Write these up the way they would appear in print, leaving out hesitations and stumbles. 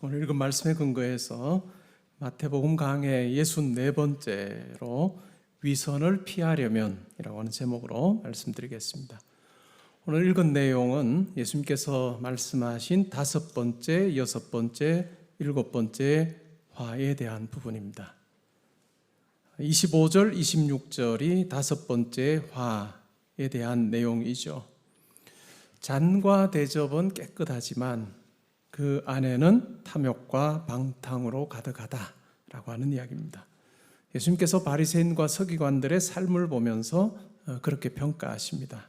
오늘 읽은 말씀에 근거해서 마태복음 강해 64번째로 위선을 피하려면 이라고 하는 제목으로 말씀드리겠습니다. 오늘 읽은 내용은 예수님께서 말씀하신 5번째, 6번째, 7번째 화에 대한 부분입니다. 25절, 26절이 5번째 화에 대한 내용이죠. 잔과 대접은 깨끗하지만 그 안에는 탐욕과 방탕으로 가득하다 라고 하는 이야기입니다. 예수님께서 바리새인과 서기관들의 삶을 보면서 그렇게 평가하십니다.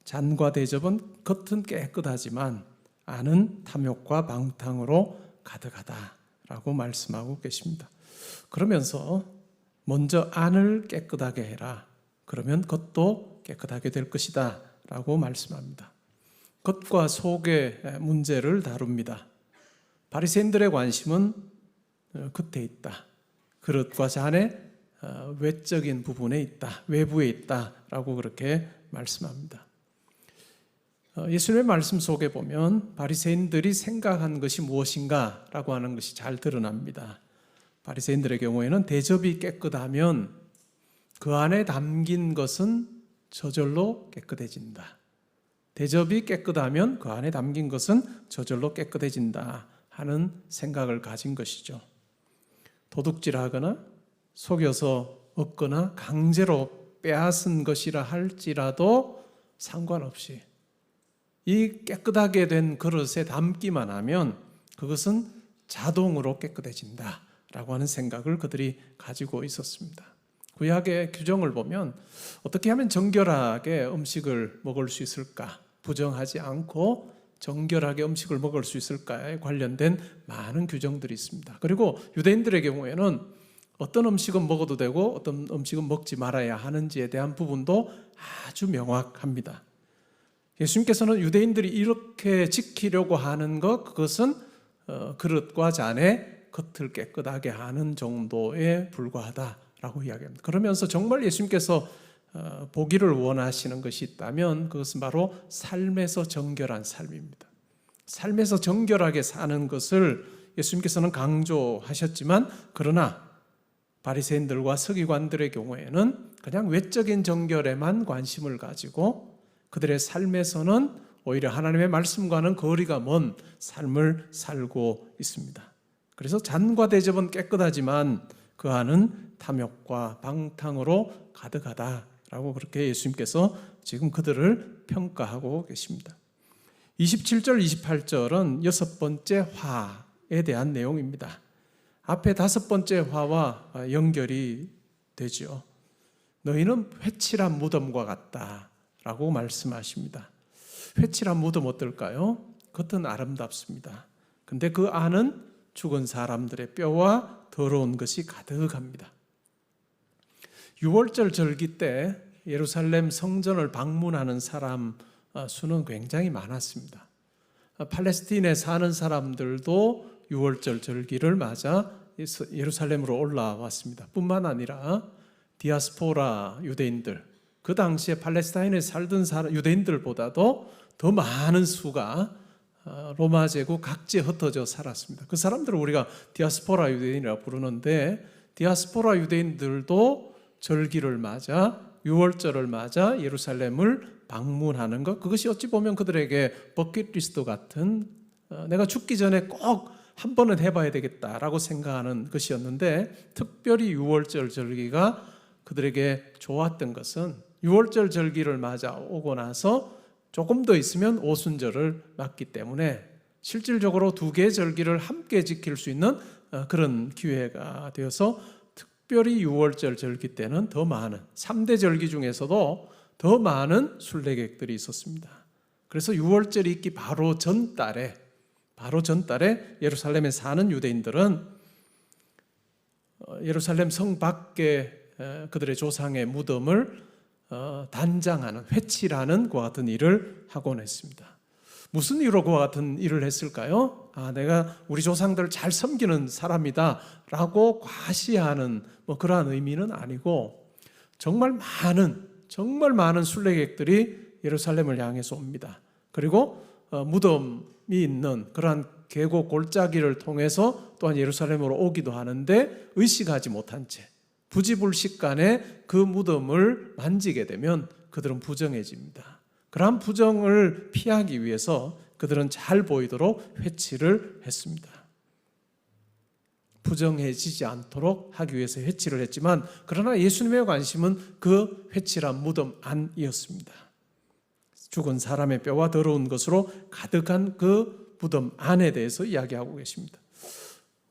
잔과 대접은 겉은 깨끗하지만 안은 탐욕과 방탕으로 가득하다 라고 말씀하고 계십니다. 그러면서 먼저 안을 깨끗하게 해라. 그러면 겉도 깨끗하게 될 것이다 라고 말씀합니다. 겉과 속의 문제를 다룹니다. 바리새인들의 관심은 겉에 있다. 그릇과 잔의 외적인 부분에 있다. 외부에 있다라고 그렇게 말씀합니다. 예수님의 말씀 속에 보면 바리새인들이 생각한 것이 무엇인가라고 하는 것이 잘 드러납니다. 바리새인들의 경우에는 대접이 깨끗하면 그 안에 담긴 것은 저절로 깨끗해진다. 대접이 깨끗하면 그 안에 담긴 것은 저절로 깨끗해진다 하는 생각을 가진 것이죠. 도둑질하거나 속여서 얻거나 강제로 빼앗은 것이라 할지라도 상관없이 이 깨끗하게 된 그릇에 담기만 하면 그것은 자동으로 깨끗해진다 라고 하는 생각을 그들이 가지고 있었습니다. 구약의 규정을 보면 어떻게 하면 정결하게 음식을 먹을 수 있을까? 부정하지 않고 정결하게 음식을 먹을 수 있을까에 관련된 많은 규정들이 있습니다. 그리고 유대인들의 경우에는 어떤 음식은 먹어도 되고 어떤 음식은 먹지 말아야 하는지에 대한 부분도 아주 명확합니다. 예수님께서는 유대인들이 이렇게 지키려고 하는 것, 그것은 그릇과 잔의 겉을 깨끗하게 하는 정도에 불과하다라고 이야기합니다. 그러면서 정말 예수님께서 보기를 원하시는 것이 있다면 그것은 바로 삶에서 정결한 삶입니다. 삶에서 정결하게 사는 것을 예수님께서는 강조하셨지만 그러나 바리새인들과 서기관들의 경우에는 그냥 외적인 정결에만 관심을 가지고 그들의 삶에서는 오히려 하나님의 말씀과는 거리가 먼 삶을 살고 있습니다. 그래서 잔과 대접은 깨끗하지만 그 안은 탐욕과 방탕으로 가득하다라고 그렇게 예수님께서 지금 그들을 평가하고 계십니다. 27절, 28절은 6번째 화에 대한 내용입니다. 앞에 5번째 화와 연결이 되죠. 너희는 회칠한 무덤과 같다라고 말씀하십니다. 회칠한 무덤 어떨까요? 겉은 아름답습니다. 근데 그 안은 죽은 사람들의 뼈와 더러운 것이 가득합니다. 6월절 절기 때 예루살렘 성전을 방문하는 사람 수는 굉장히 많았습니다. 팔레스틴에 사는 사람들도 6월절 절기를 맞아 예루살렘으로 올라왔습니다. 뿐만 아니라 디아스포라 유대인들, 그 당시에 팔레스타인에 살던 유대인들보다도 더 많은 수가 로마 제국 각지에 흩어져 살았습니다. 그 사람들을 우리가 디아스포라 유대인이라고 부르는데 디아스포라 유대인들도 절기를 맞아 6월절을 맞아 예루살렘을 방문하는 것, 그것이 어찌 보면 그들에게 버킷리스트 같은 내가 죽기 전에 꼭 한 번은 해봐야 되겠다라고 생각하는 것이었는데 특별히 6월절 절기가 그들에게 좋았던 것은 6월절 절기를 맞아 오고 나서 조금 더 있으면 오순절을 맞기 때문에 실질적으로 2개의 절기를 함께 지킬 수 있는 그런 기회가 되어서 특별히 6월절 절기 때는 더 많은 3대 절기 중에서도 더 많은 순례객들이 있었습니다. 그래서 6월절이 있기 바로 전달에 예루살렘에 사는 유대인들은 예루살렘 성 밖에 그들의 조상의 무덤을 단장하는, 회칠하는 그와 같은 일을 하곤 했습니다. 무슨 이유로 그와 같은 일을 했을까요? 내가 우리 조상들을 잘 섬기는 사람이다 라고 과시하는 그러한 의미는 아니고 정말 많은 순례객들이 예루살렘을 향해서 옵니다. 그리고 무덤이 있는 그러한 계곡 골짜기를 통해서 또한 예루살렘으로 오기도 하는데 의식하지 못한 채 부지불식간에 그 무덤을 만지게 되면 그들은 부정해집니다. 그러한 부정을 피하기 위해서 그들은 잘 보이도록 회치를 했습니다. 부정해지지 않도록 하기 위해서 회치를 했지만 그러나 예수님의 관심은 그 회칠한 무덤 안이었습니다. 죽은 사람의 뼈와 더러운 것으로 가득한 그 무덤 안에 대해서 이야기하고 계십니다.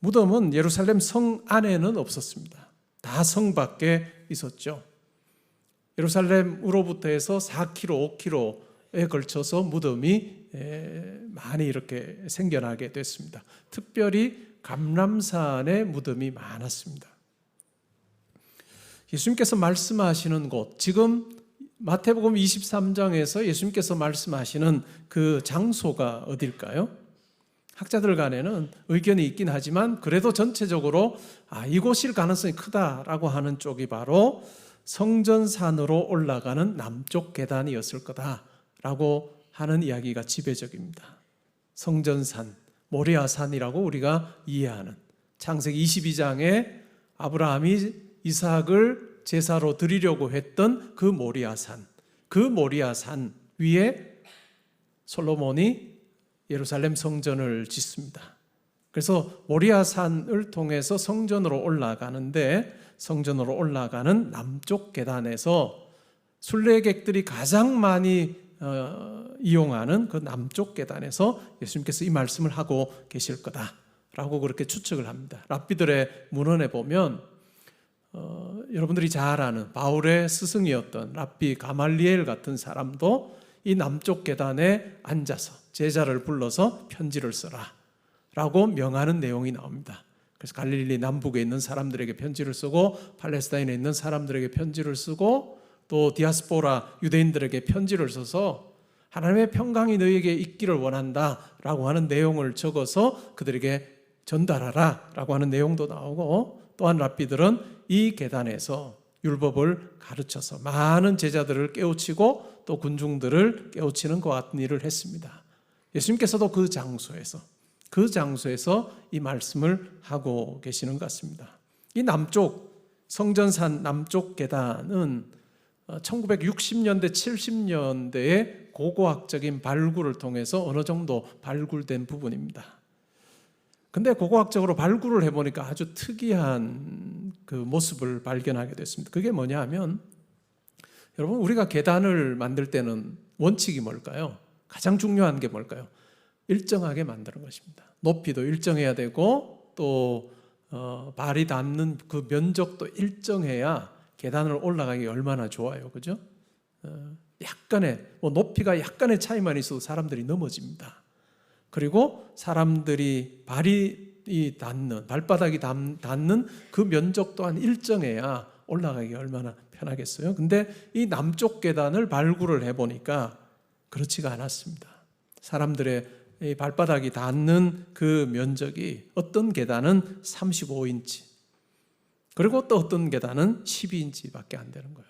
무덤은 예루살렘 성 안에는 없었습니다. 다 성 밖에 있었죠. 예루살렘으로부터 해서 4km, 5km에 걸쳐서 무덤이 많이 이렇게 생겨나게 됐습니다. 특별히 감람산에 무덤이 많았습니다. 예수님께서 말씀하시는 곳, 지금 마태복음 23장에서 예수님께서 말씀하시는 그 장소가 어딜까요? 학자들 간에는 의견이 있긴 하지만 그래도 전체적으로 이곳일 가능성이 크다라고 하는 쪽이 바로 성전산으로 올라가는 남쪽 계단이었을 거다라고 하는 이야기가 지배적입니다. 성전산, 모리아산이라고 우리가 이해하는 창세기 22장에 아브라함이 이삭을 제사로 드리려고 했던 그 모리아산, 그 모리아산 위에 솔로몬이 예루살렘 성전을 짓습니다. 그래서 모리아산을 통해서 성전으로 올라가는데 성전으로 올라가는 남쪽 계단에서 순례객들이 가장 많이 이용하는 그 남쪽 계단에서 예수님께서 이 말씀을 하고 계실 거다라고 그렇게 추측을 합니다. 랍비들의 문헌에 보면 여러분들이 잘 아는 바울의 스승이었던 랍비 가말리엘 같은 사람도 이 남쪽 계단에 앉아서 제자를 불러서 편지를 써라 라고 명하는 내용이 나옵니다. 그래서 갈릴리 남북에 있는 사람들에게 편지를 쓰고 팔레스타인에 있는 사람들에게 편지를 쓰고 또 디아스포라 유대인들에게 편지를 써서 하나님의 평강이 너희에게 있기를 원한다라고 하는 내용을 적어서 그들에게 전달하라 라고 하는 내용도 나오고, 또한 랍비들은 이 계단에서 율법을 가르쳐서 많은 제자들을 깨우치고 또 군중들을 깨우치는 것 같은 일을 했습니다. 예수님께서도 그 장소에서 이 말씀을 하고 계시는 것 같습니다. 이 남쪽 성전산 남쪽 계단은 1960년대 70년대에 고고학적인 발굴을 통해서 어느 정도 발굴된 부분입니다. 근데 고고학적으로 발굴을 해보니까 아주 특이한 그 모습을 발견하게 됐습니다. 그게 뭐냐 하면, 여러분, 우리가 계단을 만들 때는 원칙이 뭘까요? 가장 중요한 게 뭘까요? 일정하게 만드는 것입니다. 높이도 일정해야 되고 또 발이 닿는 그 면적도 일정해야 계단을 올라가기 얼마나 좋아요, 그죠? 약간의 높이가 약간의 차이만 있어도 사람들이 넘어집니다. 그리고 사람들이 발바닥이 닿는 그 면적 또한 일정해야 올라가기 얼마나 편하겠어요. 근데 이 남쪽 계단을 발굴을 해보니까 그렇지가 않았습니다. 사람들의 이 발바닥이 닿는 그 면적이 어떤 계단은 35인치, 그리고 또 어떤 계단은 12인치밖에 안 되는 거예요.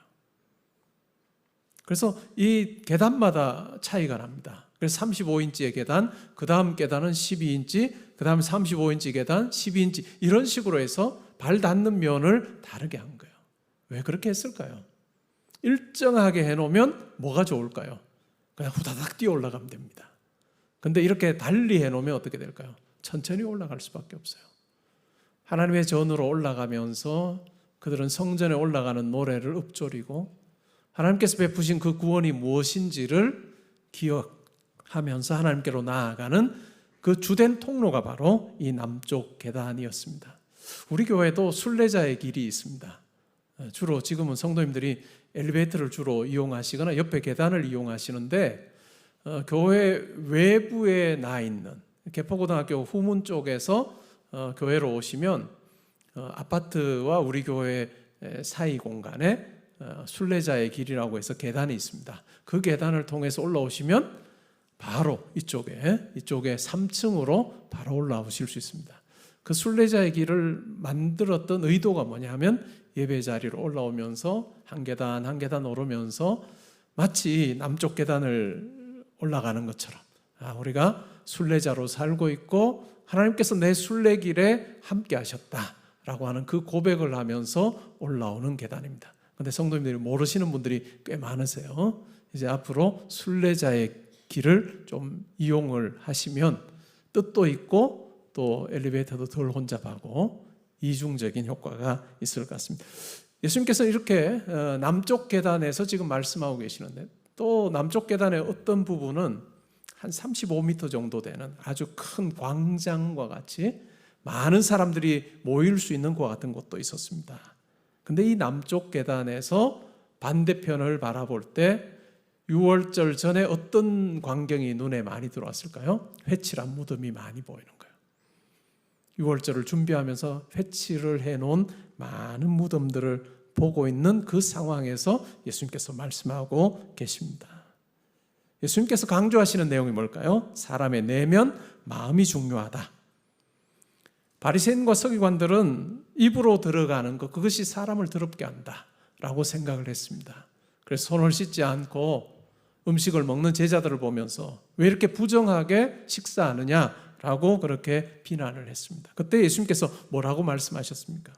그래서 이 계단마다 차이가 납니다. 그래서 35인치의 계단, 그 다음 계단은 12인치, 그 다음 35인치 계단, 12인치, 이런 식으로 해서 발 닿는 면을 다르게 한 거예요. 왜 그렇게 했을까요? 일정하게 해놓으면 뭐가 좋을까요? 그냥 후다닥 뛰어 올라가면 됩니다. 근데 이렇게 달리 해놓으면 어떻게 될까요? 천천히 올라갈 수밖에 없어요. 하나님의 전으로 올라가면서 그들은 성전에 올라가는 노래를 읊조리고 하나님께서 베푸신 그 구원이 무엇인지를 기억하면서 하나님께로 나아가는 그 주된 통로가 바로 이 남쪽 계단이었습니다. 우리 교회도 순례자의 길이 있습니다. 주로 지금은 성도님들이 엘리베이터를 주로 이용하시거나 옆에 계단을 이용하시는데, 교회 외부에 나 있는 개포고등학교 후문 쪽에서 교회로 오시면 아파트와 우리 교회 사이 공간에 순례자의 길이라고 해서 계단이 있습니다. 그 계단을 통해서 올라오시면 바로 이쪽에 3층으로 바로 올라오실 수 있습니다. 그 순례자의 길을 만들었던 의도가 뭐냐 하면, 예배 자리로 올라오면서 한 계단 한 계단 오르면서 마치 남쪽 계단을 올라가는 것처럼 우리가 순례자로 살고 있고 하나님께서 내 순례길에 함께 하셨다라고 하는 그 고백을 하면서 올라오는 계단입니다. 그런데 성도님들이 모르시는 분들이 꽤 많으세요. 이제 앞으로 순례자의 길을 좀 이용을 하시면 뜻도 있고 또 엘리베이터도 덜 혼잡하고 이중적인 효과가 있을 것 같습니다. 예수님께서 이렇게 남쪽 계단에서 지금 말씀하고 계시는데 또 남쪽 계단의 어떤 부분은 한 35m 정도 되는 아주 큰 광장과 같이 많은 사람들이 모일 수 있는 것 같은 곳도 있었습니다. 근데 이 남쪽 계단에서 반대편을 바라볼 때 6월절 전에 어떤 광경이 눈에 많이 들어왔을까요? 회칠한 무덤이 많이 보이는 거예요. 6월절을 준비하면서 회칠을 해놓은 많은 무덤들을 보고 있는 그 상황에서 예수님께서 말씀하고 계십니다. 예수님께서 강조하시는 내용이 뭘까요? 사람의 내면, 마음이 중요하다. 바리새인과 서기관들은 입으로 들어가는 것, 그것이 사람을 더럽게 한다라고 생각을 했습니다. 그래서 손을 씻지 않고 음식을 먹는 제자들을 보면서 왜 이렇게 부정하게 식사하느냐라고 그렇게 비난을 했습니다. 그때 예수님께서 뭐라고 말씀하셨습니까?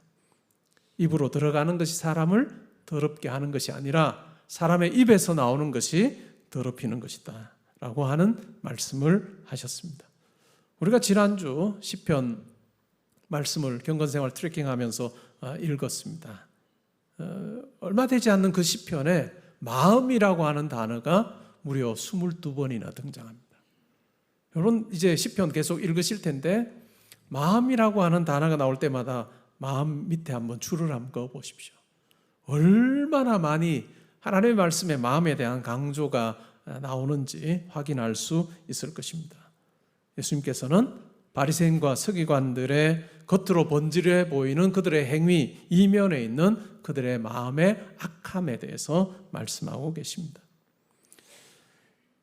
입으로 들어가는 것이 사람을 더럽게 하는 것이 아니라 사람의 입에서 나오는 것이 더럽히는 것이다 라고 하는 말씀을 하셨습니다. 우리가 지난주 시편 말씀을 경건생활 트래킹하면서 읽었습니다. 얼마 되지 않는 그 시편에 마음이라고 하는 단어가 무려 22번이나 등장합니다. 여러분 이제 시편 계속 읽으실 텐데 마음이라고 하는 단어가 나올 때마다 마음 밑에 한번 줄을 한번 그어 보십시오. 얼마나 많이 하나님의 말씀에 마음에 대한 강조가 나오는지 확인할 수 있을 것입니다. 예수님께서는 바리새인과 서기관들의 겉으로 번지르해 보이는 그들의 행위 이면에 있는 그들의 마음의 악함에 대해서 말씀하고 계십니다.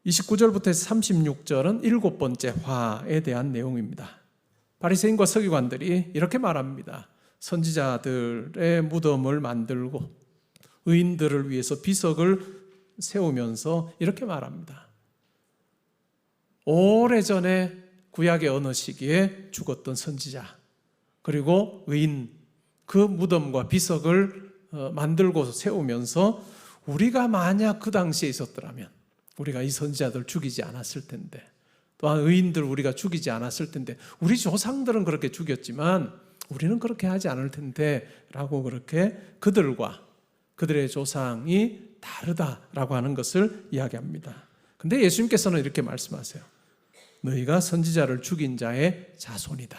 29절부터 36절은 7번째 화에 대한 내용입니다. 바리새인과 서기관들이 이렇게 말합니다. 선지자들의 무덤을 만들고 의인들을 위해서 비석을 세우면서 이렇게 말합니다. 오래전에 구약의 어느 시기에 죽었던 선지자 그리고 의인 그 무덤과 비석을 만들고 세우면서 우리가 만약 그 당시에 있었더라면 우리가 이 선지자들 죽이지 않았을 텐데 또한 의인들 우리가 죽이지 않았을 텐데 우리 조상들은 그렇게 죽였지만 우리는 그렇게 하지 않을 텐데 라고 그렇게 그들의 조상이 다르다라고 하는 것을 이야기합니다. 근데 예수님께서는 이렇게 말씀하세요. 너희가 선지자를 죽인 자의 자손이다.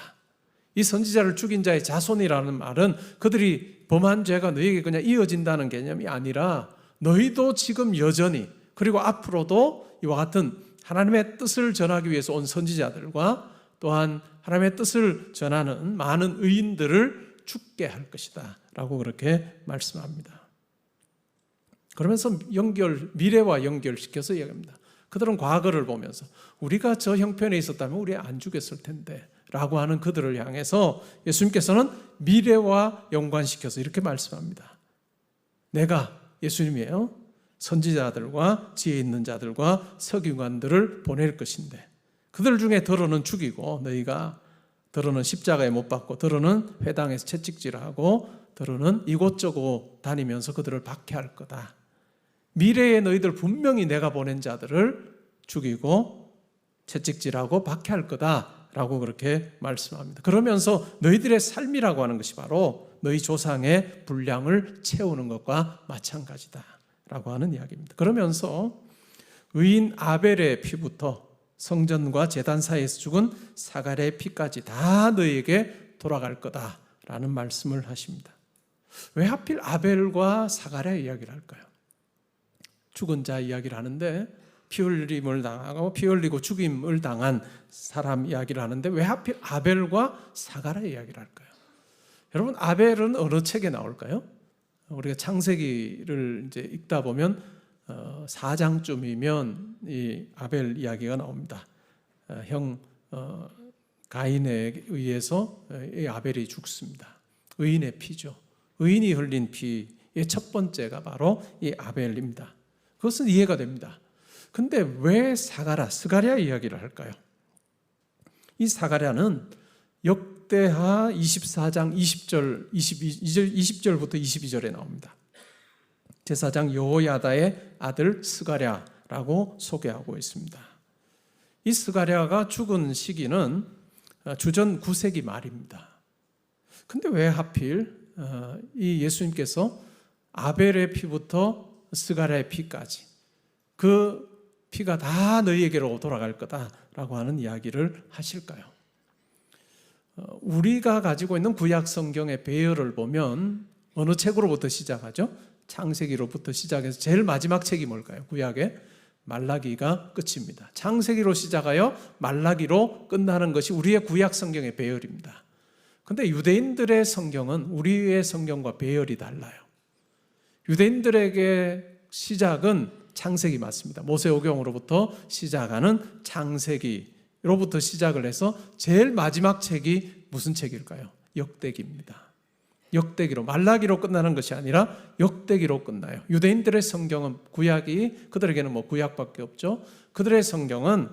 이 선지자를 죽인 자의 자손이라는 말은 그들이 범한 죄가 너희에게 그냥 이어진다는 개념이 아니라 너희도 지금 여전히 그리고 앞으로도 이와 같은 하나님의 뜻을 전하기 위해서 온 선지자들과 또한 하나님의 뜻을 전하는 많은 의인들을 죽게 할 것이다 라고 그렇게 말씀합니다. 그러면서 미래와 연결시켜서 이야기합니다. 그들은 과거를 보면서 우리가 저 형편에 있었다면 우리 안 죽였을 텐데 라고 하는 그들을 향해서 예수님께서는 미래와 연관시켜서 이렇게 말씀합니다. 내가 예수님이에요. 선지자들과 지혜 있는 자들과 서기관들을 보낼 것인데 그들 중에 더러는 죽이고 너희가 더러는 십자가에 못 박고 더러는 회당에서 채찍질하고 더러는 이곳저곳 다니면서 그들을 박해할 거다. 미래에 너희들 분명히 내가 보낸 자들을 죽이고 채찍질하고 박해할 거다라고 그렇게 말씀합니다. 그러면서 너희들의 삶이라고 하는 것이 바로 너희 조상의 분량을 채우는 것과 마찬가지다라고 하는 이야기입니다. 그러면서 의인 아벨의 피부터 성전과 제단 사이에서 죽은 사갈의 피까지 다 너희에게 돌아갈 거다라는 말씀을 하십니다. 왜 하필 아벨과 사갈의 이야기를 할까요? 죽은 자 이야기를 하는데 피 흘림을 당하고 피 흘리고 죽임을 당한 사람 이야기를 하는데 왜 하필 아벨과 사갈의 이야기를 할까요? 여러분 아벨은 어느 책에 나올까요? 우리가 창세기를 이제 읽다 보면 4장쯤이면 이 아벨 이야기가 나옵니다. 형 가인에 의해서 이 아벨이 죽습니다. 의인의 피죠. 의인이 흘린 피의 첫 번째가 바로 이 아벨입니다. 그것은 이해가 됩니다. 근데 왜 스가랴 이야기를 할까요? 이 스가랴는 역대하 24장 20절, 20절부터 22절에 나옵니다. 제사장 여호야다의 아들 스가랴라고 소개하고 있습니다. 이 스가랴가 죽은 시기는 주전 9세기 말입니다. 근데 왜 하필 이 예수님께서 아벨의 피부터 스가랴의 피까지 그 피가 다 너희에게로 돌아갈 거다라고 하는 이야기를 하실까요? 우리가 가지고 있는 구약 성경의 배열을 보면 어느 책으로부터 시작하죠? 창세기로부터 시작해서 제일 마지막 책이 뭘까요? 구약의 말라기가 끝입니다. 창세기로 시작하여 말라기로 끝나는 것이 우리의 구약 성경의 배열입니다. 그런데 유대인들의 성경은 우리의 성경과 배열이 달라요. 유대인들에게 시작은 창세기 맞습니다. 모세오경으로부터 시작하는 창세기로부터 시작을 해서 제일 마지막 책이 무슨 책일까요? 역대기입니다. 역대기로, 말라기로 끝나는 것이 아니라 역대기로 끝나요. 유대인들의 성경은 구약이 그들에게는 구약밖에 없죠. 그들의 성경은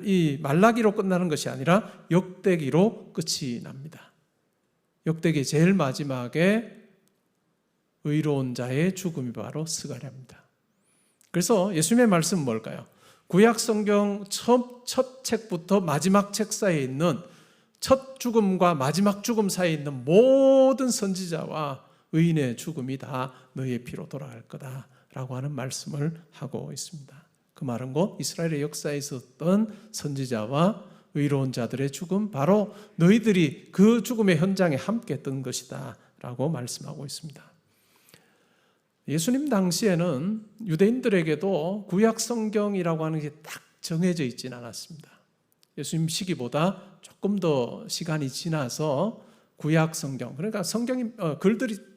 이 말라기로 끝나는 것이 아니라 역대기로 끝이 납니다. 역대기 제일 마지막에 의로운 자의 죽음이 바로 스가랴입니다. 그래서 예수님의 말씀은 뭘까요? 구약 성경 첫 책부터 마지막 책 사이에 있는 첫 죽음과 마지막 죽음 사이에 있는 모든 선지자와 의인의 죽음이 다 너희의 피로 돌아갈 거다라고 하는 말씀을 하고 있습니다. 그 말은 곧 이스라엘의 역사에 있었던 선지자와 의로운 자들의 죽음, 바로 너희들이 그 죽음의 현장에 함께 했던 것이다 라고 말씀하고 있습니다. 예수님 당시에는 유대인들에게도 구약 성경이라고 하는 게 딱 정해져 있지는 않았습니다. 예수님 시기보다 조금 더 시간이 지나서 구약 성경, 그러니까 성경이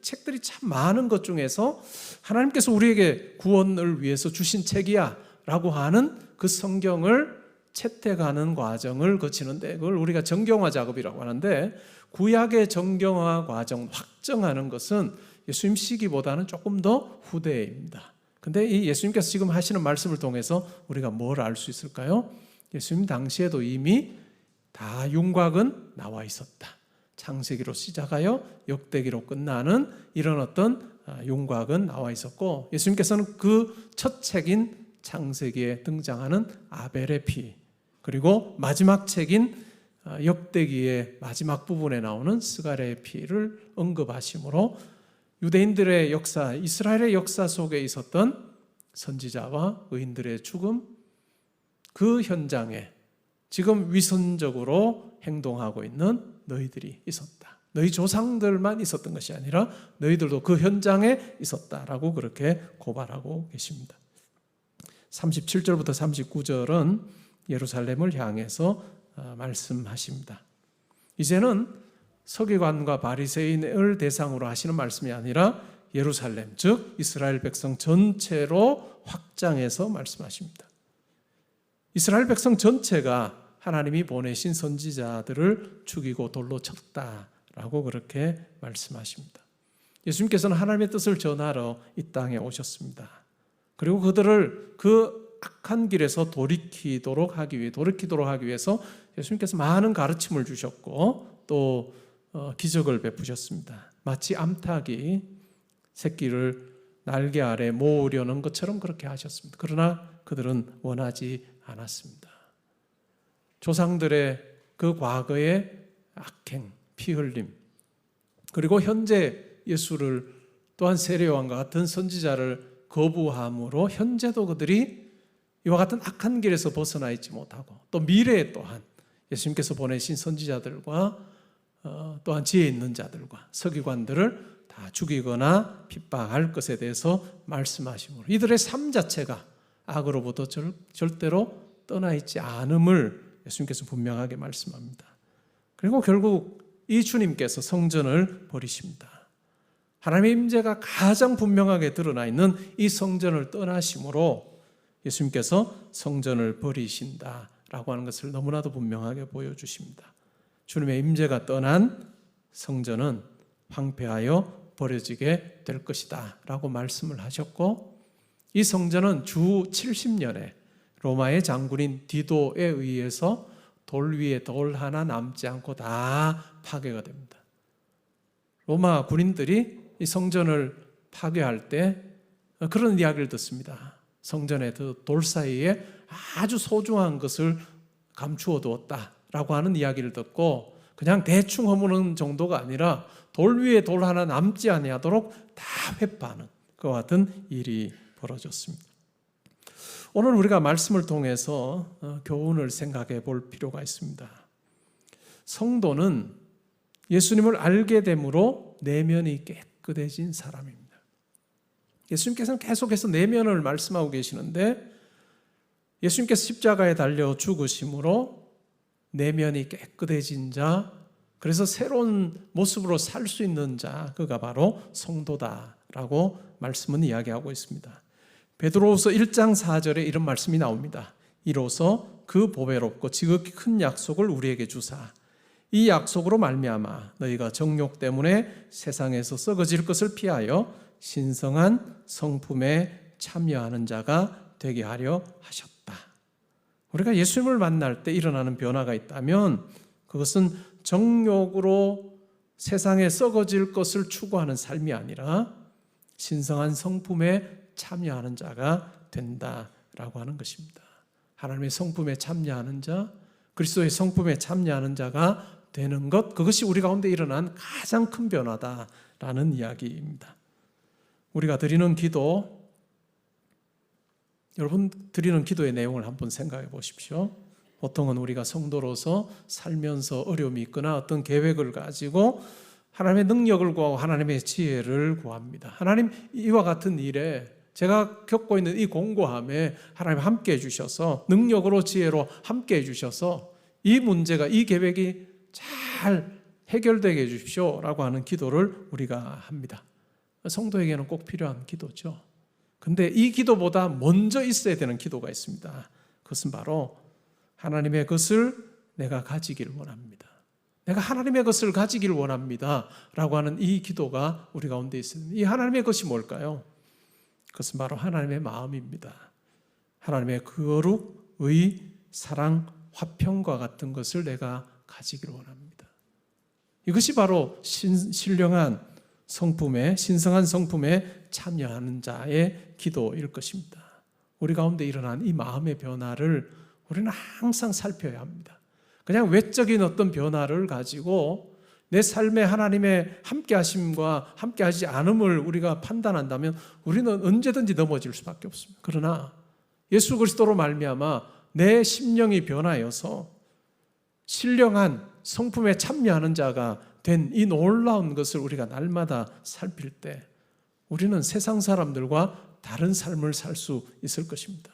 책들이 참 많은 것 중에서 하나님께서 우리에게 구원을 위해서 주신 책이야 라고 하는 그 성경을 채택하는 과정을 거치는데, 그걸 우리가 정경화 작업이라고 하는데, 구약의 정경화 과정, 확정하는 것은 예수님 시기보다는 조금 더 후대입니다. 근데 이 예수님께서 지금 하시는 말씀을 통해서 우리가 뭘 알 수 있을까요? 예수님 당시에도 이미 다 윤곽은 나와 있었다. 창세기로 시작하여 역대기로 끝나는 이런 어떤 윤곽은 나와 있었고, 예수님께서는 그 첫 책인 창세기에 등장하는 아벨의 피, 그리고 마지막 책인 역대기의 마지막 부분에 나오는 스가랴의 피를 언급하심으로 유대인들의 역사, 이스라엘의 역사 속에 있었던 선지자와 의인들의 죽음, 그 현장에 지금 위선적으로 행동하고 있는 너희들이 있었다. 너희 조상들만 있었던 것이 아니라 너희들도 그 현장에 있었다라고 그렇게 고발하고 계십니다. 37절부터 39절은 예루살렘을 향해서 말씀하십니다. 이제는 서기관과 바리새인을 대상으로 하시는 말씀이 아니라 예루살렘, 즉 이스라엘 백성 전체로 확장해서 말씀하십니다. 이스라엘 백성 전체가 하나님이 보내신 선지자들을 죽이고 돌로 쳤다라고 그렇게 말씀하십니다. 예수님께서는 하나님의 뜻을 전하러 이 땅에 오셨습니다. 그리고 그들을 그 악한 길에서 돌이키도록 하기 위해서 예수님께서 많은 가르침을 주셨고 또 기적을 베푸셨습니다. 마치 암탉이 새끼를 날개 아래 모으려는 것처럼 그렇게 하셨습니다. 그러나 그들은 원하지 않았습니다. 조상들의 그 과거의 악행, 피 흘림, 그리고 현재 예수를 또한 세례요한과 같은 선지자를 거부함으로 현재도 그들이 이와 같은 악한 길에서 벗어나 있지 못하고, 또 미래에 또한 예수님께서 보내신 선지자들과 또한 지혜 있는 자들과 서기관들을 다 죽이거나 핍박할 것에 대해서 말씀하심으로 이들의 삶 자체가 악으로부터 절대로 떠나 있지 않음을 예수님께서 분명하게 말씀합니다. 그리고 결국 이 주님께서 성전을 버리십니다. 하나님의 임재가 가장 분명하게 드러나 있는 이 성전을 떠나심으로 예수님께서 성전을 버리신다라고 하는 것을 너무나도 분명하게 보여주십니다. 주님의 임재가 떠난 성전은 황폐하여 버려지게 될 것이다 라고 말씀을 하셨고, 이 성전은 주 70년에 로마의 장군인 디도에 의해서 돌 위에 돌 하나 남지 않고 다 파괴가 됩니다. 로마 군인들이 이 성전을 파괴할 때 그런 이야기를 듣습니다. 성전의 돌 사이에 아주 소중한 것을 감추어 두었다라고 하는 이야기를 듣고 그냥 대충 허무는 정도가 아니라 돌 위에 돌 하나 남지 아니하도록 다 회파하는 그와 같은 일이 벌어졌습니다. 오늘 우리가 말씀을 통해서 교훈을 생각해 볼 필요가 있습니다. 성도는 예수님을 알게 됨으로 내면이 깨끗해진 사람입니다. 예수님께서는 계속해서 내면을 말씀하고 계시는데 예수님께서 십자가에 달려 죽으심으로 내면이 깨끗해진 자, 그래서 새로운 모습으로 살 수 있는 자, 그가 바로 성도다라고 말씀은 이야기하고 있습니다. 베드로후서 1장 4절에 이런 말씀이 나옵니다. 이로써 그 보배롭고 지극히 큰 약속을 우리에게 주사 이 약속으로 말미암아 너희가 정욕 때문에 세상에서 썩어질 것을 피하여 신성한 성품에 참여하는 자가 되게 하려 하셨다. 우리가 예수님을 만날 때 일어나는 변화가 있다면 그것은 정욕으로 세상에 썩어질 것을 추구하는 삶이 아니라 신성한 성품에 참여하는 자가 된다라고 하는 것입니다. 하나님의 성품에 참여하는 자, 그리스도의 성품에 참여하는 자가 되는 것, 그것이 우리 가운데 일어난 가장 큰 변화다라는 이야기입니다. 우리가 드리는 기도, 여러분 드리는 기도의 내용을 한번 생각해 보십시오. 보통은 우리가 성도로서 살면서 어려움이 있거나 어떤 계획을 가지고 하나님의 능력을 구하고 하나님의 지혜를 구합니다. 하나님, 이와 같은 일에 제가 겪고 있는 이 공고함에 하나님 함께 해주셔서 능력으로 지혜로 함께 해주셔서 이 문제가, 이 계획이 잘 해결되게 해주십시오 라고 하는 기도를 우리가 합니다. 성도에게는 꼭 필요한 기도죠. 근데 이 기도보다 먼저 있어야 되는 기도가 있습니다. 그것은 바로 하나님의 것을 내가 가지기를 원합니다. 내가 하나님의 것을 가지기를 원합니다 라고 하는 이 기도가 우리 가운데 있습니다. 이 하나님의 것이 뭘까요? 그것은 바로 하나님의 마음입니다. 하나님의 거룩, 의, 사랑, 화평과 같은 것을 내가 가지기를 원합니다. 이것이 바로 신령한 성품에, 신성한 성품에 참여하는 자의 기도일 것입니다. 우리 가운데 일어난 이 마음의 변화를 우리는 항상 살펴야 합니다. 그냥 외적인 어떤 변화를 가지고 내 삶에 하나님의 함께하심과 함께하지 않음을 우리가 판단한다면 우리는 언제든지 넘어질 수밖에 없습니다. 그러나 예수 그리스도로 말미암아 내 심령이 변하여서 신령한 성품에 참여하는 자가 된 이 놀라운 것을 우리가 날마다 살필 때 우리는 세상 사람들과 다른 삶을 살 수 있을 것입니다.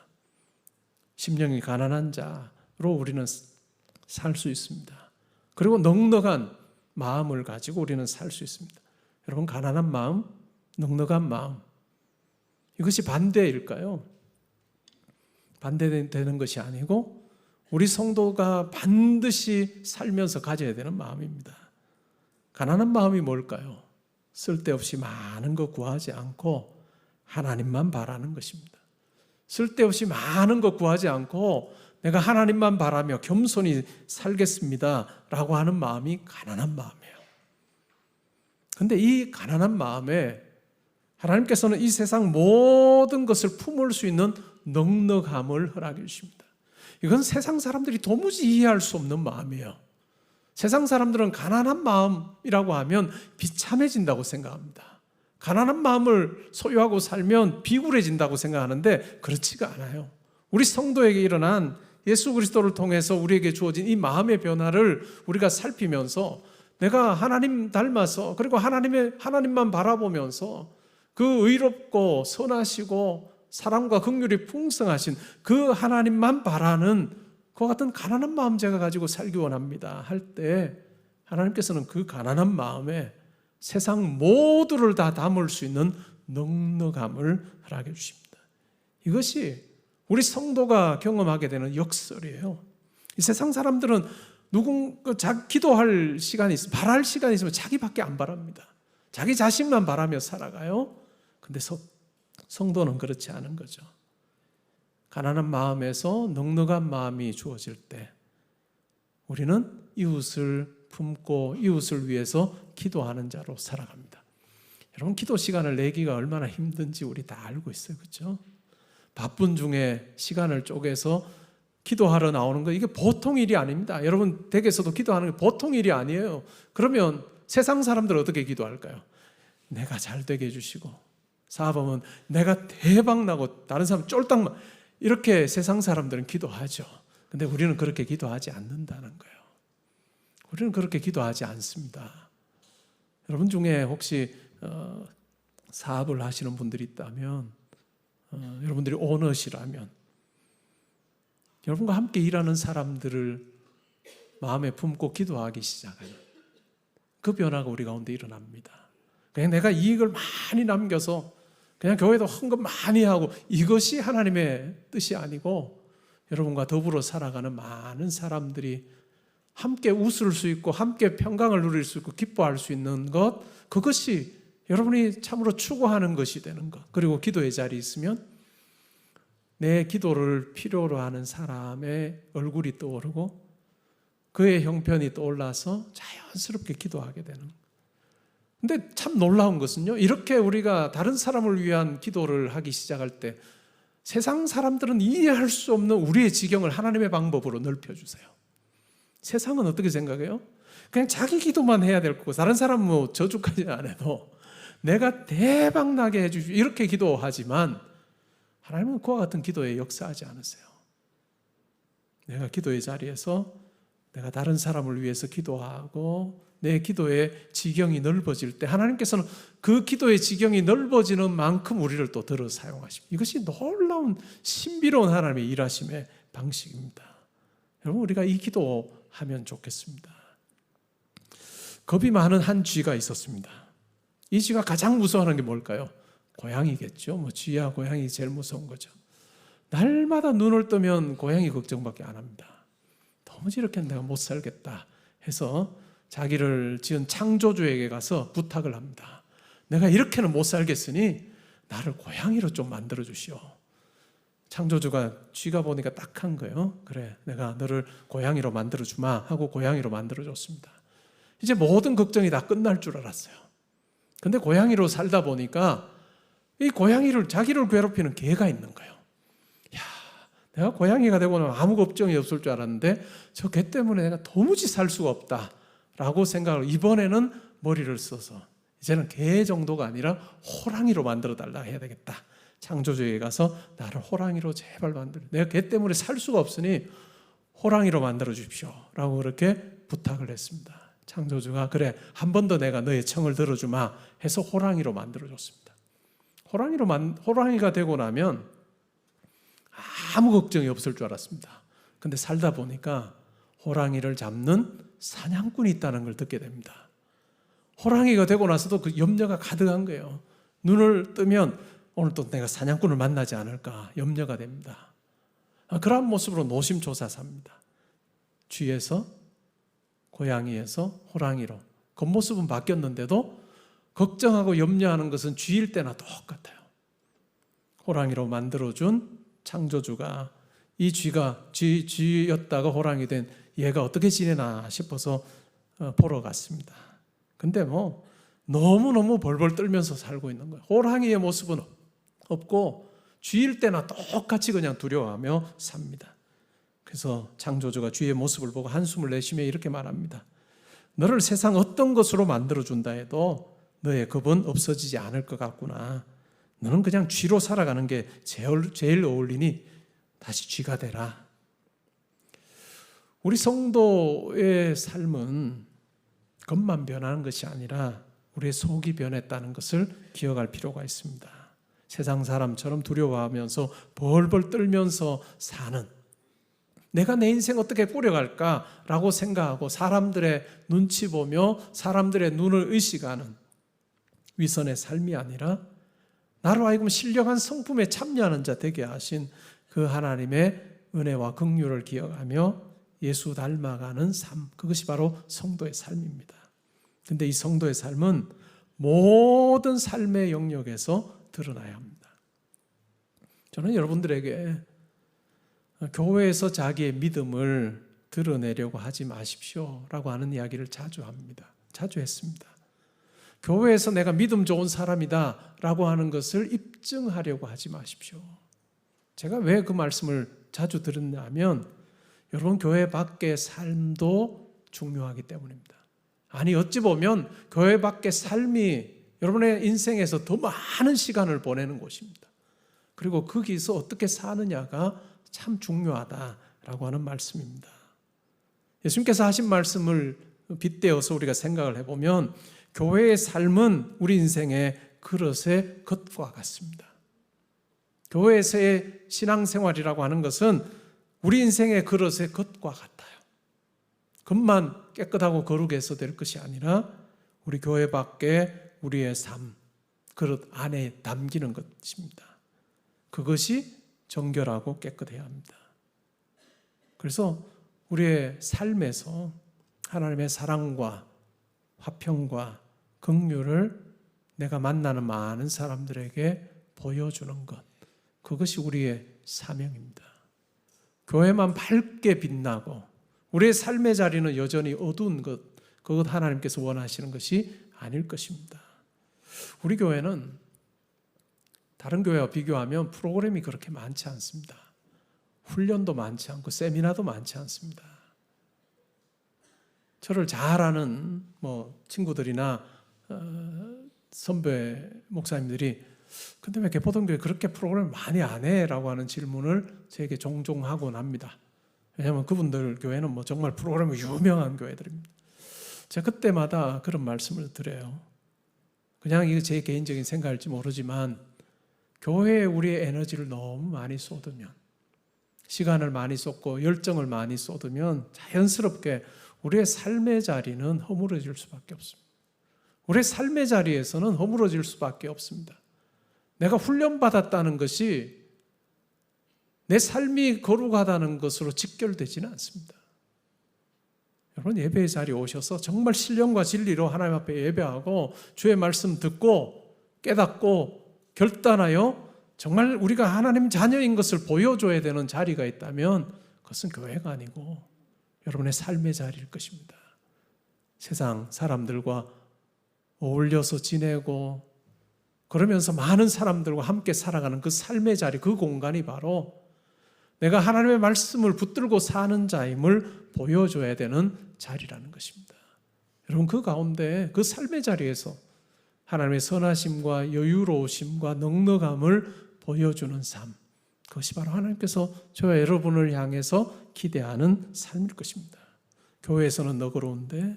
심령이 가난한 자로 우리는 살 수 있습니다. 그리고 넉넉한 마음을 가지고 우리는 살 수 있습니다. 여러분, 가난한 마음, 넉넉한 마음, 이것이 반대일까요? 반대되는 것이 아니고 우리 성도가 반드시 살면서 가져야 되는 마음입니다. 가난한 마음이 뭘까요? 쓸데없이 많은 것 구하지 않고 하나님만 바라는 것입니다. 쓸데없이 많은 것 구하지 않고 내가 하나님만 바라며 겸손히 살겠습니다 라고 하는 마음이 가난한 마음이에요. 그런데 이 가난한 마음에 하나님께서는 이 세상 모든 것을 품을 수 있는 넉넉함을 허락해 주십니다. 이건 세상 사람들이 도무지 이해할 수 없는 마음이에요. 세상 사람들은 가난한 마음이라고 하면 비참해진다고 생각합니다. 가난한 마음을 소유하고 살면 비굴해진다고 생각하는데 그렇지가 않아요. 우리 성도에게 일어난 예수 그리스도를 통해서 우리에게 주어진 이 마음의 변화를 우리가 살피면서 내가 하나님 닮아서 그리고 하나님만 바라보면서 그 의롭고 선하시고 사랑과 긍휼이 풍성하신 그 하나님만 바라는 그와 같은 가난한 마음 제가 가지고 살기 원합니다 할 때 하나님께서는 그 가난한 마음에 세상 모두를 다 담을 수 있는 넉넉함을 허락해 주십니다. 이것이 우리 성도가 경험하게 되는 역설이에요. 이 세상 사람들은 기도할 시간이 있으면, 바랄 시간이 있으면 자기밖에 안 바랍니다. 자기 자신만 바라며 살아가요. 근데 성도는 그렇지 않은 거죠. 가난한 마음에서 넉넉한 마음이 주어질 때 우리는 이웃을 품고 이웃을 위해서 기도하는 자로 살아갑니다. 여러분, 기도 시간을 내기가 얼마나 힘든지 우리 다 알고 있어요. 그렇죠? 바쁜 중에 시간을 쪼개서 기도하러 나오는 거, 이게 보통 일이 아닙니다. 여러분 댁에서도 기도하는 게 보통 일이 아니에요. 그러면 세상 사람들 어떻게 기도할까요? 내가 잘 되게 해주시고, 사업하면 내가 대박 나고 다른 사람 쫄딱, 이렇게 세상 사람들은 기도하죠. 근데 우리는 그렇게 기도하지 않는다는 거예요. 우리는 그렇게 기도하지 않습니다. 여러분 중에 혹시 사업을 하시는 분들이 있다면, 여러분들이 오너시라면 여러분과 함께 일하는 사람들을 마음에 품고 기도하기 시작하는 그 변화가 우리 가운데 일어납니다. 그냥 내가 이익을 많이 남겨서 그냥 교회도 헌금 많이 하고, 이것이 하나님의 뜻이 아니고, 여러분과 더불어 살아가는 많은 사람들이 함께 웃을 수 있고 함께 평강을 누릴 수 있고 기뻐할 수 있는 것, 그것이 여러분이 참으로 추구하는 것이 되는 것. 그리고 기도의 자리에 있으면 내 기도를 필요로 하는 사람의 얼굴이 떠오르고 그의 형편이 떠올라서 자연스럽게 기도하게 되는. 근데 참 놀라운 것은요, 이렇게 우리가 다른 사람을 위한 기도를 하기 시작할 때 세상 사람들은 이해할 수 없는 우리의 지경을 하나님의 방법으로 넓혀주세요. 세상은 어떻게 생각해요? 그냥 자기 기도만 해야 될 거고, 다른 사람은 뭐 저주까지 안 해도 내가 대박 나게 해주시오, 이렇게 기도하지만 하나님은 그와 같은 기도에 역사하지 않으세요. 내가 기도의 자리에서 내가 다른 사람을 위해서 기도하고 내 기도의 지경이 넓어질 때 하나님께서는 그 기도의 지경이 넓어지는 만큼 우리를 또 들어 사용하십니다. 이것이 놀라운 신비로운 하나님의 일하심의 방식입니다. 여러분, 우리가 이 기도하면 좋겠습니다. 겁이 많은 한 쥐가 있었습니다. 이 쥐가 가장 무서워하는 게 뭘까요? 고양이겠죠. 뭐 쥐야 고양이 제일 무서운 거죠. 날마다 눈을 뜨면 고양이 걱정밖에 안 합니다. 도무지 이렇게는 내가 못 살겠다 해서 자기를 지은 창조주에게 가서 부탁을 합니다. 내가 이렇게는 못 살겠으니 나를 고양이로 좀 만들어 주시오. 창조주가 쥐가 보니까 딱한 거예요. 그래, 내가 너를 고양이로 만들어 주마 하고 고양이로 만들어 줬습니다. 이제 모든 걱정이 다 끝날 줄 알았어요. 근데 고양이로 살다 보니까 이 고양이를, 자기를 괴롭히는 개가 있는 거예요. 야, 내가 고양이가 되고 나면 아무 걱정이 없을 줄 알았는데 저 개 때문에 내가 도무지 살 수가 없다라고 생각을, 이번에는 머리를 써서 이제는 개 정도가 아니라 호랑이로 만들어 달라 해야 되겠다. 창조주에게 가서 나를 호랑이로 제발 만들어, 내가 개 때문에 살 수가 없으니 호랑이로 만들어 주십시오 라고 그렇게 부탁을 했습니다. 창조주가 그래, 한 번 더 내가 너의 청을 들어주마 해서 호랑이로 만들어 줬습니다. 호랑이가 되고 나면 아무 걱정이 없을 줄 알았습니다. 근데 살다 보니까 호랑이를 잡는 사냥꾼이 있다는 걸 듣게 됩니다. 호랑이가 되고 나서도 그 염려가 가득한 거예요. 눈을 뜨면 오늘 또 내가 사냥꾼을 만나지 않을까 염려가 됩니다. 그런 모습으로 노심초사삽니다. 쥐에서 고양이에서 호랑이로 겉모습은 바뀌었는데도 걱정하고 염려하는 것은 쥐일 때나 똑같아요. 호랑이로 만들어준 창조주가 이 쥐였다가 호랑이 된 얘가 어떻게 지내나 싶어서 보러 갔습니다. 근데 뭐 너무너무 벌벌 떨면서 살고 있는 거예요. 호랑이의 모습은 없고 쥐일 때나 똑같이 그냥 두려워하며 삽니다. 그래서 창조주가 쥐의 모습을 보고 한숨을 내쉬며 이렇게 말합니다. 너를 세상 어떤 것으로 만들어준다 해도 너의 겁은 없어지지 않을 것 같구나. 너는 그냥 쥐로 살아가는 게 제일 어울리니 다시 쥐가 되라. 우리 성도의 삶은 겉만 변하는 것이 아니라 우리의 속이 변했다는 것을 기억할 필요가 있습니다. 세상 사람처럼 두려워하면서 벌벌 떨면서 사는, 내가 내 인생 어떻게 꾸려갈까라고 생각하고 사람들의 눈치 보며 사람들의 눈을 의식하는 위선의 삶이 아니라 나로 하여금 신령한 성품에 참여하는 자 되게 하신 그 하나님의 은혜와 긍휼을 기억하며 예수 닮아가는 삶, 그것이 바로 성도의 삶입니다. 그런데 이 성도의 삶은 모든 삶의 영역에서 드러나야 합니다. 저는 여러분들에게 교회에서 자기의 믿음을 드러내려고 하지 마십시오 라고 하는 이야기를 자주 합니다. 자주 했습니다. 교회에서 내가 믿음 좋은 사람이다 라고 하는 것을 입증하려고 하지 마십시오. 제가 왜 그 말씀을 자주 들었냐면 여러분 교회 밖의 삶도 중요하기 때문입니다. 아니 어찌 보면 교회 밖의 삶이 여러분의 인생에서 더 많은 시간을 보내는 곳입니다. 그리고 거기서 어떻게 사느냐가 참 중요하다라고 하는 말씀입니다. 예수님께서 하신 말씀을 빗대어서 우리가 생각을 해보면 교회의 삶은 우리 인생의 그릇의 겉과 같습니다. 교회에서의 신앙생활이라고 하는 것은 우리 인생의 그릇의 겉과 같아요. 겉만 깨끗하고 거룩해서 될 것이 아니라 우리 교회 밖에 우리의 삶, 그릇 안에 담기는 것입니다. 그것이 정결하고 깨끗해야 합니다. 그래서 우리의 삶에서 하나님의 사랑과 화평과 긍휼을 내가 만나는 많은 사람들에게 보여주는 것, 그것이 우리의 사명입니다. 교회만 밝게 빛나고 우리의 삶의 자리는 여전히 어두운 것, 그것 하나님께서 원하시는 것이 아닐 것입니다. 우리 교회는 다른 교회와 비교하면 프로그램이 그렇게 많지 않습니다. 훈련도 많지 않고 세미나도 많지 않습니다. 저를 잘 아는 친구들이나 선배 목사님들이 근데 왜 개포동교회 그렇게 프로그램 많이 안 해? 라고 하는 질문을 저에게 종종 하곤 합니다. 왜냐하면 그분들 교회는 정말 프로그램이 유명한 교회들입니다. 제가 그때마다 그런 말씀을 드려요. 그냥 이게 제 개인적인 생각일지 모르지만 교회에 우리의 에너지를 너무 많이 쏟으면, 시간을 많이 쏟고 열정을 많이 쏟으면 자연스럽게 우리의 삶의 자리는 허물어질 수밖에 없습니다. 우리의 삶의 자리에서는 허물어질 수밖에 없습니다. 내가 훈련받았다는 것이 내 삶이 거룩하다는 것으로 직결되지는 않습니다. 여러분 예배의 자리에 오셔서 정말 신령과 진리로 하나님 앞에 예배하고 주의 말씀 듣고 깨닫고 결단하여 정말 우리가 하나님 자녀인 것을 보여줘야 되는 자리가 있다면 그것은 교회가 아니고 여러분의 삶의 자리일 것입니다. 세상 사람들과 어울려서 지내고 그러면서 많은 사람들과 함께 살아가는 그 삶의 자리, 그 공간이 바로 내가 하나님의 말씀을 붙들고 사는 자임을 보여줘야 되는 자리라는 것입니다. 여러분 그 가운데 그 삶의 자리에서 하나님의 선하심과 여유로우심과 넉넉함을 보여주는 삶, 그것이 바로 하나님께서 저와 여러분을 향해서 기대하는 삶일 것입니다. 교회에서는 너그러운데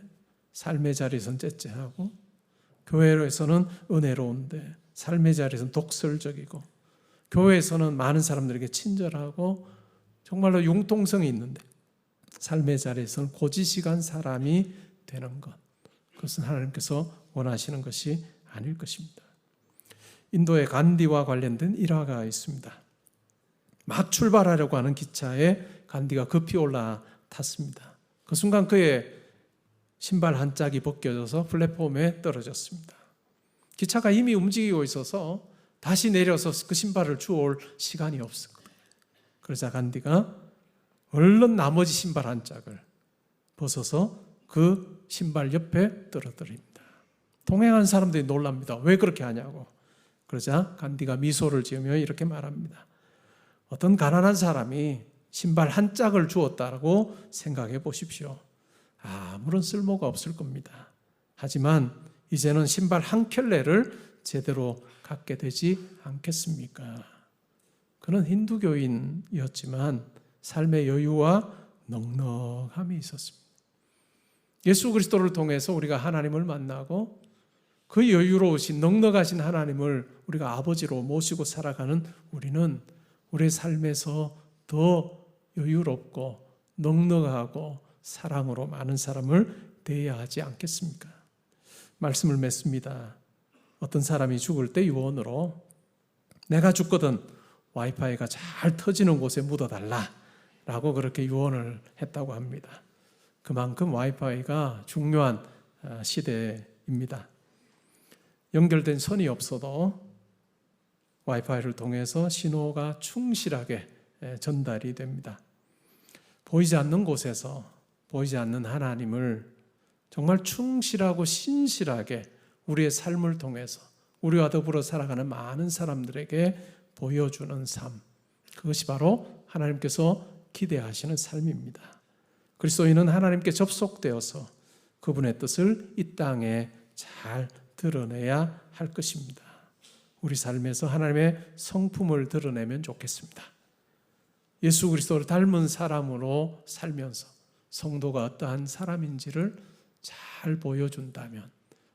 삶의 자리에서는 째째하고, 교회에서는 은혜로운데 삶의 자리에서는 독설적이고, 교회에서는 많은 사람들에게 친절하고 정말로 융통성이 있는데 삶의 자리에서는 고지식한 사람이 되는 것, 그것은 하나님께서 원하시는 것이 아닐 것입니다. 인도의 간디와 관련된 일화가 있습니다. 막 출발하려고 하는 기차에 간디가 급히 올라탔습니다. 그 순간 그의 신발 한 짝이 벗겨져서 플랫폼에 떨어졌습니다. 기차가 이미 움직이고 있어서 다시 내려서 그 신발을 주워올 시간이 없었거든요. 그러자 간디가 얼른 나머지 신발 한 짝을 벗어서 그 신발 옆에 떨어뜨립니다. 동행하는 사람들이 놀랍니다. 왜 그렇게 하냐고. 그러자 간디가 미소를 지으며 이렇게 말합니다. 어떤 가난한 사람이 신발 한 짝을 주었다고 생각해 보십시오. 아무런 쓸모가 없을 겁니다. 하지만 이제는 신발 한 켤레를 제대로 갖게 되지 않겠습니까? 그는 힌두교인이었지만 삶의 여유와 넉넉함이 있었습니다. 예수 그리스도를 통해서 우리가 하나님을 만나고 그 여유로우신 넉넉하신 하나님을 우리가 아버지로 모시고 살아가는 우리는 우리의 삶에서 더 여유롭고 넉넉하고 사랑으로 많은 사람을 대해야 하지 않겠습니까? 말씀을 맺습니다. 어떤 사람이 죽을 때 유언으로 내가 죽거든 와이파이가 잘 터지는 곳에 묻어달라 라고 그렇게 유언을 했다고 합니다. 그만큼 와이파이가 중요한 시대입니다. 연결된 선이 없어도 와이파이를 통해서 신호가 충실하게 전달이 됩니다. 보이지 않는 곳에서 보이지 않는 하나님을 정말 충실하고 신실하게 우리의 삶을 통해서 우리와 더불어 살아가는 많은 사람들에게 보여주는 삶, 그것이 바로 하나님께서 기대하시는 삶입니다. 그리스도인은 하나님께 접속되어서 그분의 뜻을 이 땅에 잘 드러내야 할 것입니다. 우리 삶에서 하나님의 성품을 드러내면 좋겠습니다. 예수 그리스도를 닮은 사람으로 살면서 성도가 어떠한 사람인지를 잘 보여준다면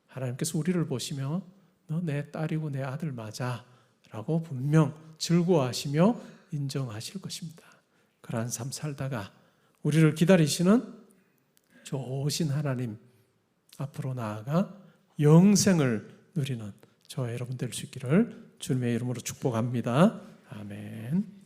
하나님께서 우리를 보시며 너 내 딸이고 내 아들 맞아 라고 분명 즐거워하시며 인정하실 것입니다. 그러한 삶 살다가 우리를 기다리시는 좋으신 하나님 앞으로 나아가 영생을 누리는 저와 여러분 될 수 있기를 주님의 이름으로 축복합니다. 아멘.